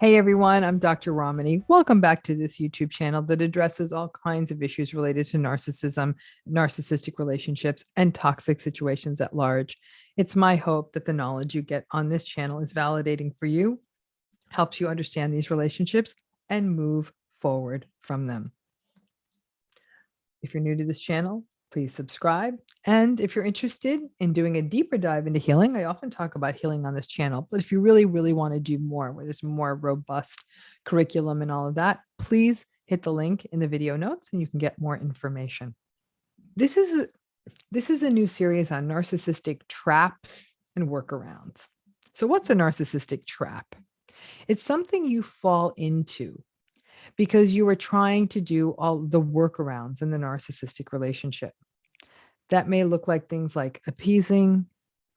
Hey everyone, I'm Dr. Ramani. Welcome back to this YouTube channel that addresses all kinds of issues related to narcissism, narcissistic relationships, and toxic situations at large. It's my hope that the knowledge you get on this channel is validating for you, helps you understand these relationships, and move forward from them. If you're new to this channel, please subscribe. And if you're interested in doing a deeper dive into healing, I often talk about healing on this channel, but if you really want to do more, where there's more robust curriculum and all of that, please hit the link in the video notes and you can get more information. This is a new series on narcissistic traps and workarounds. So what's a narcissistic trap? It's something you fall into because you are trying to do all the workarounds in the narcissistic relationship. That may look like things like appeasing,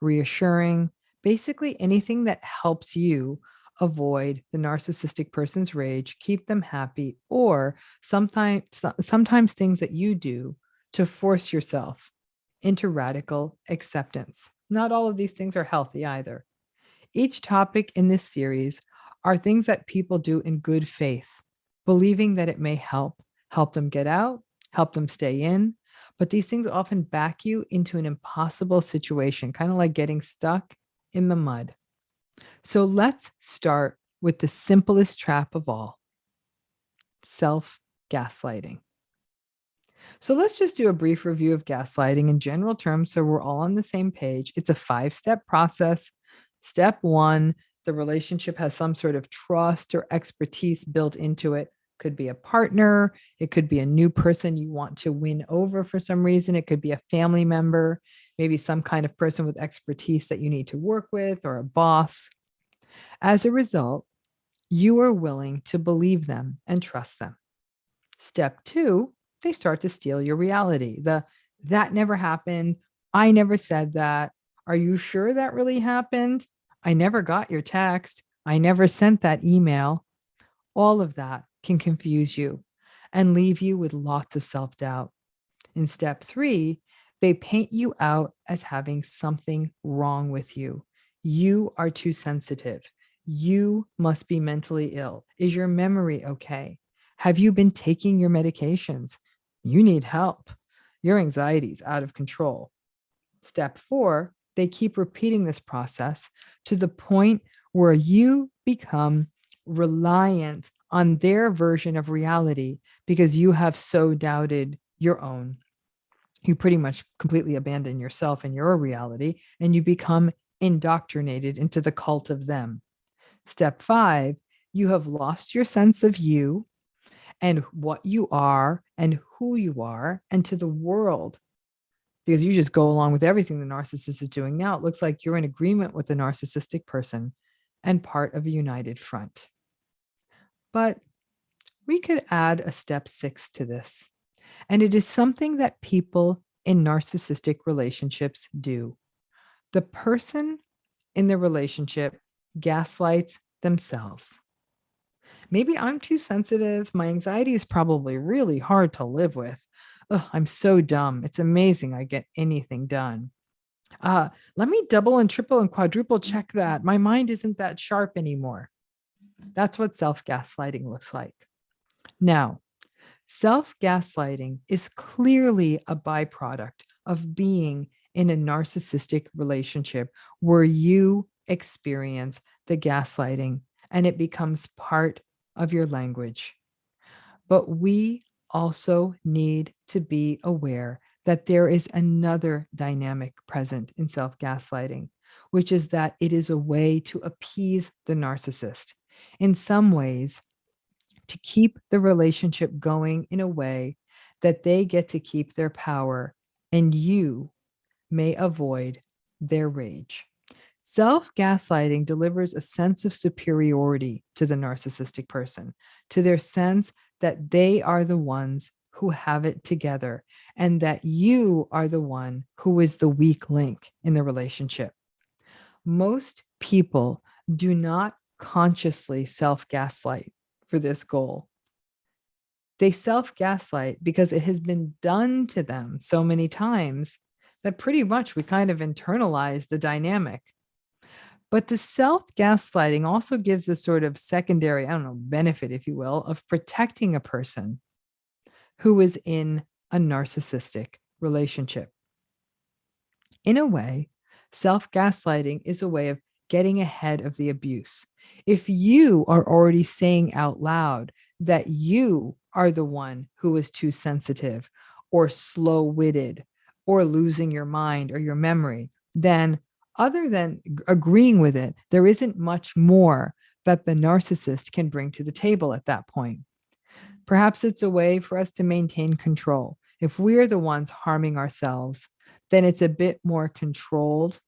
reassuring, basically anything that helps you avoid the narcissistic person's rage, keep them happy, or sometimes things that you do to force yourself into radical acceptance. Not all of these things are healthy either. Each topic in this series are things that people do in good faith, believing that it may help them get out, help them stay in. But these things often back you into an impossible situation, kind of like getting stuck in the mud. So let's start with the simplest trap of all, self-gaslighting. So let's just do a brief review of gaslighting in general terms so we're all on the same page. It's a 5-step process. Step 1, the relationship has some sort of trust or expertise built into it. Could be a partner, it could be a new person you want to win over for some reason, it could be a family member, maybe some kind of person with expertise that you need to work with, or a boss. As a result, you are willing to believe them and trust them. Step 2, they start to steal your reality. That never happened. I never said that. Are you sure that really happened? I never got your text. I never sent that email. All of that can confuse you and leave you with lots of self-doubt. In step 3, they paint you out as having something wrong with you. You are too sensitive. You must be mentally ill. Is your memory okay? Have you been taking your medications? You need help. Your anxiety is out of control. Step 4, they keep repeating this process to the point where you become reliant on their version of reality because you have so doubted your own. You pretty much completely abandon yourself and your reality, and you become indoctrinated into the cult of them. Step 5, you have lost your sense of you and what you are and who you are, and to the world, because you just go along with everything the narcissist is doing now. It looks like you're in agreement with the narcissistic person and part of a united front. But we could add a step 6 to this, and it is something that people in narcissistic relationships do. The person in the relationship gaslights themselves. Maybe I'm too sensitive. My anxiety is probably really hard to live with. Ugh, I'm so dumb. It's amazing I get anything done. Let me double and triple and quadruple check that. My mind isn't that sharp anymore. That's what self-gaslighting looks like. Now, self-gaslighting is clearly a byproduct of being in a narcissistic relationship where you experience the gaslighting and it becomes part of your language. But we also need to be aware that there is another dynamic present in self-gaslighting, which is that it is a way to appease the narcissist. In some ways, to keep the relationship going in a way that they get to keep their power and you may avoid their rage. Self-gaslighting delivers a sense of superiority to the narcissistic person, to their sense that they are the ones who have it together and that you are the one who is the weak link in the relationship. Most people do not consciously self-gaslight for this goal. They self-gaslight because it has been done to them so many times that pretty much we kind of internalize the dynamic. But the self-gaslighting also gives a sort of secondary, I don't know, benefit, if you will, of protecting a person who is in a narcissistic relationship. In a way, self-gaslighting is a way of getting ahead of the abuse. If you are already saying out loud that you are the one who is too sensitive or slow-witted or losing your mind or your memory, then other than agreeing with it, there isn't much more that the narcissist can bring to the table at that point. Perhaps it's a way for us to maintain control. If we're the ones harming ourselves, then it's a bit more controlled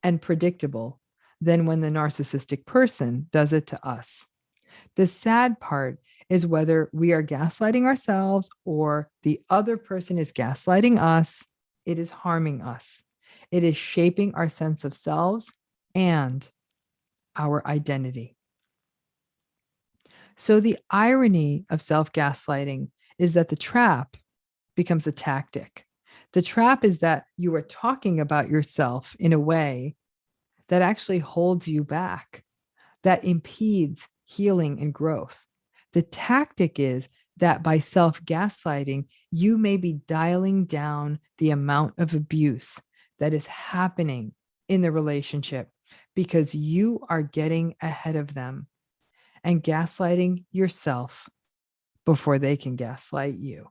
and predictable than when the narcissistic person does it to us. The sad part is whether we are gaslighting ourselves or the other person is gaslighting us, it is harming us. It is shaping our sense of selves and our identity. So the irony of self-gaslighting is that the trap becomes a tactic. The trap is that you are talking about yourself in a way that actually holds you back, that impedes healing and growth. The tactic is that by self-gaslighting, you may be dialing down the amount of abuse that is happening in the relationship because you are getting ahead of them and gaslighting yourself before they can gaslight you.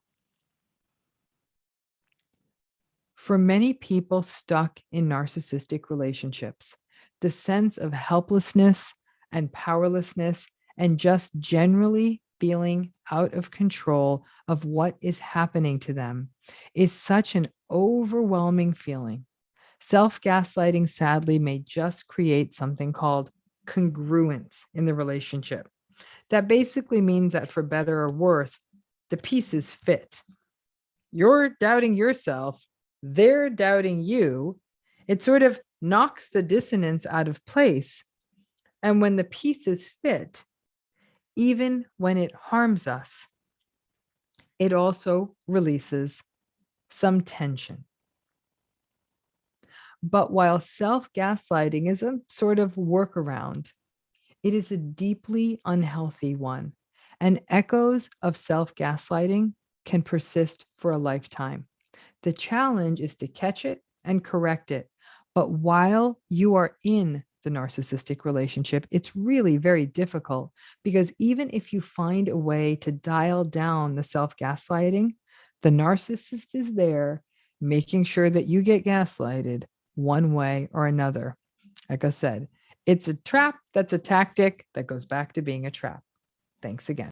For many people stuck in narcissistic relationships, the sense of helplessness and powerlessness and just generally feeling out of control of what is happening to them is such an overwhelming feeling. Self-gaslighting, sadly, may just create something called congruence in the relationship. That basically means that for better or worse, the pieces fit. You're doubting yourself, they're doubting you. It sort of knocks the dissonance out of place. And when the pieces fit, even when it harms us, it also releases some tension. But while self-gaslighting is a sort of workaround, it is a deeply unhealthy one, and echoes of self-gaslighting can persist for a lifetime. The challenge is to catch it and correct it. But while you are in the narcissistic relationship, it's really very difficult because even if you find a way to dial down the self-gaslighting, the narcissist is there making sure that you get gaslighted one way or another. Like I said, it's a trap that's a tactic that goes back to being a trap. Thanks again.